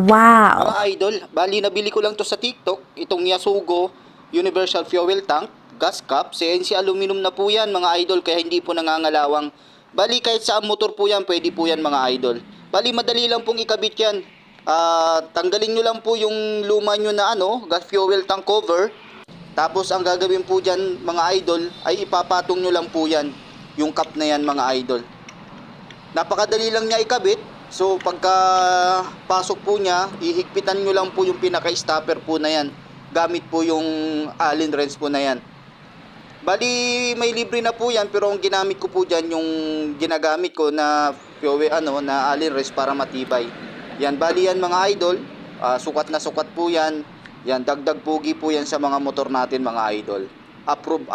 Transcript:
Mga Wow! idol, bali nabili ko lang to sa TikTok, itong Yasugo Universal Fuel Tank, gas cap, CNC aluminum na po yan mga idol, kaya hindi po nangangalawang. Bali kahit sa motor po yan, pwede po yan mga idol. Bali madali lang pong ikabit yan. Tanggalin nyo lang po yung luma nyo na gas fuel tank cover. Tapos ang gagawin po dyan mga idol, ay ipapatong nyo lang po yan, yung cap na yan mga idol. Napakadali lang niya ikabit. So pagka pasok po niya, ihigpitan nyo lang po yung pinaka-stopper po na yan. Gamit po yung Allen wrench po na yan. Bali may libre na po yan, pero ang ginamit ko po dyan yung ginagamit ko na na Allen wrench para matibay. Yan, bali yan mga idol. Sukat na sukat po yan. Yan, dagdag pogi po yan sa mga motor natin mga idol. Approve